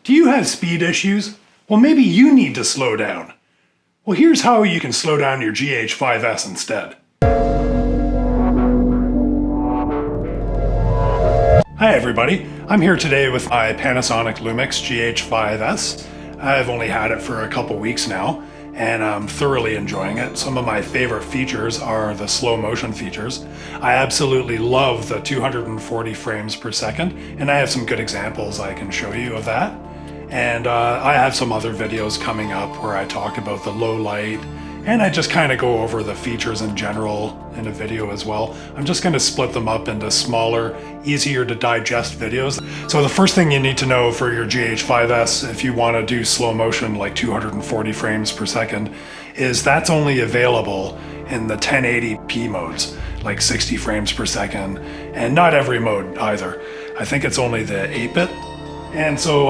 Do you have speed issues? Well, maybe you need to slow down. Well, here's how you can slow down your GH5S instead. Hi everybody, I'm here today with my Panasonic Lumix GH5S. I've only had it for a couple weeks now, and I'm thoroughly enjoying it. Some of my favorite features are the slow motion features. I absolutely love the 240 frames per second, and I have some good examples I can show you of that. And I have some other videos coming up where I talk about the low light, and I just kind of go over the features in general in a video as well. I'm just going to split them up into smaller, easier to digest videos. So the first thing you need to know for your GH5S, if you want to do slow motion like 240 frames per second, is that's only available in the 1080p modes, like 60 frames per second, and not every mode either. I think it's only the 8-bit. And so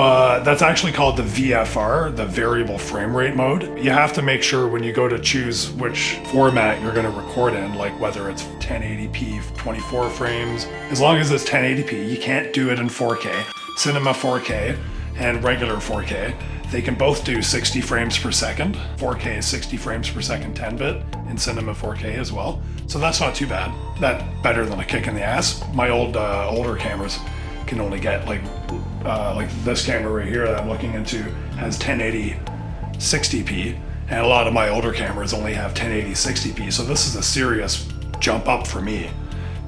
that's actually called the VFR, the variable frame rate mode. You have to make sure when you go to choose which format you're going to record in, like whether it's 1080p 24 frames, as long as it's 1080p, you can't do it in 4K. Cinema 4K and regular 4K, they can both do 60 frames per second. 4K is 60 frames per second 10-bit, and Cinema 4K as well. So that's not too bad. That's better than a kick in the ass. My older cameras can only get like this camera right here that I'm looking into has 1080 60p, and a lot of my older cameras only have 1080 60p, so this is a serious jump up for me.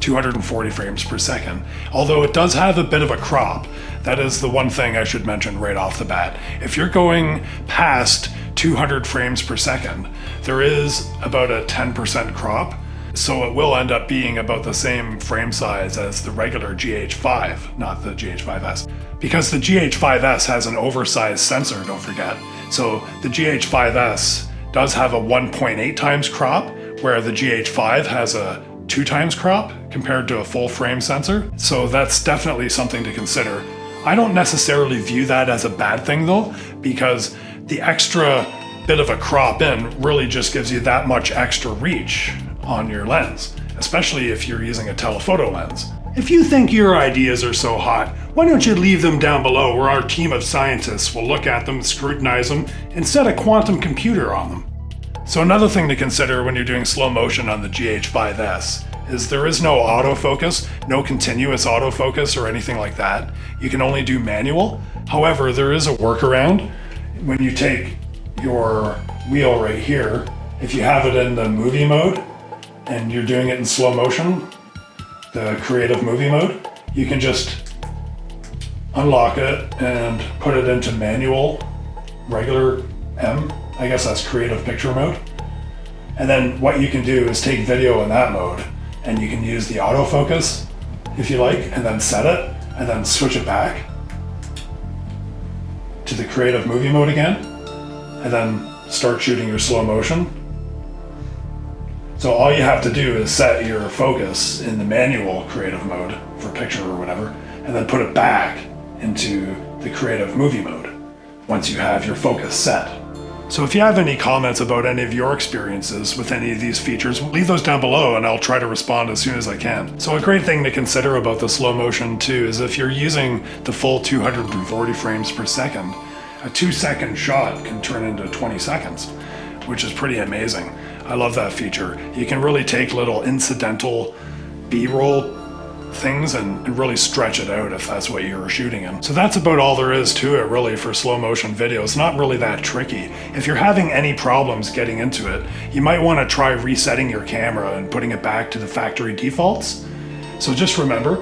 240 frames per second, although it does have a bit of a crop. That is the one thing I should mention right off the bat. If you're going past 200 frames per second, there is about a 10% crop. So it will end up being about the same frame size as the regular GH5, not the GH5S. Because the GH5S has an oversized sensor, don't forget. So the GH5S does have a 1.8 times crop, where the GH5 has a 2 times crop compared to a full frame sensor. So that's definitely something to consider. I don't necessarily view that as a bad thing though, because the extra bit of a crop in really just gives you that much extra reach on your lens, especially if you're using a telephoto lens. If you think your ideas are so hot, why don't you leave them down below where our team of scientists will look at them, scrutinize them, and set a quantum computer on them. So another thing to consider when you're doing slow motion on the GH5S is there is no autofocus, no continuous autofocus or anything like that. You can only do manual. However, there is a workaround. When you take your wheel right here, if you have it in the movie mode, and you're doing it in slow motion, the creative movie mode, you can just unlock it and put it into manual, regular M, I guess that's creative picture mode. And then what you can do is take video in that mode, and you can use the autofocus if you like, and then set it, and then switch it back to the creative movie mode again, and then start shooting your slow motion. So all you have to do is set your focus in the manual creative mode for picture or whatever, and then put it back into the creative movie mode once you have your focus set. So if you have any comments about any of your experiences with any of these features, leave those down below and I'll try to respond as soon as I can. So a great thing to consider about the slow motion too is if you're using the full 240 frames per second, a 2-second shot can turn into 20 seconds, which is pretty amazing. I love that feature. You can really take little incidental B-roll things and really stretch it out if that's what you're shooting in. So that's about all there is to it really for slow motion video. It's not really that tricky. If you're having any problems getting into it, you might want to try resetting your camera and putting it back to the factory defaults. So just remember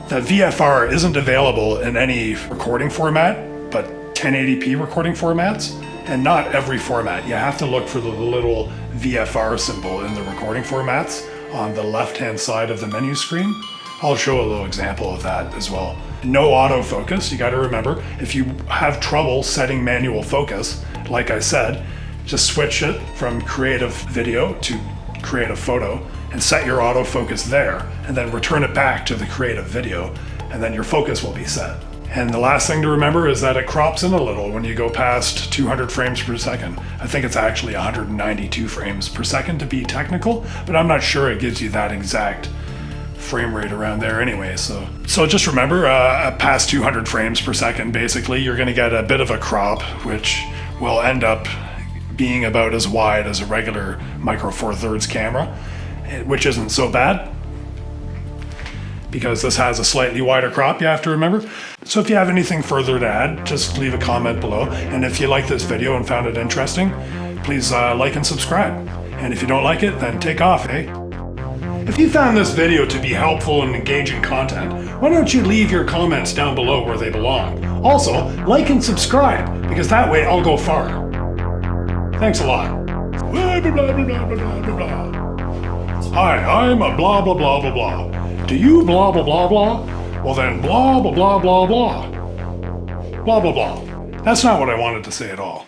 that VFR isn't available in any recording format, but 1080p recording formats, and not every format. You have to look for the little VFR symbol in the recording formats on the left-hand side of the menu screen. I'll show a little example of that as well. No autofocus, you gotta remember, if you have trouble setting manual focus, like I said, just switch it from creative video to creative photo and set your autofocus there, and then return it back to the creative video, and then your focus will be set. And the last thing to remember is that it crops in a little when you go past 200 frames per second. I think it's actually 192 frames per second to be technical, but I'm not sure it gives you that exact frame rate around there anyway. So just remember, past 200 frames per second, basically, you're going to get a bit of a crop, which will end up being about as wide as a regular Micro Four Thirds camera, which isn't so bad, because this has a slightly wider crop, you have to remember. So if you have anything further to add, just leave a comment below. And if you liked this video and found it interesting, please like and subscribe. And if you don't like it, then take off, eh? If you found this video to be helpful and engaging content, why don't you leave your comments down below where they belong? Also, like and subscribe, because that way I'll go far. Thanks a lot. Blah, blah, blah, blah, blah, blah, blah. Hi, I'm a blah blah blah blah blah. Do you blah blah blah blah? Well then blah blah blah blah blah. Blah blah blah. That's not what I wanted to say at all.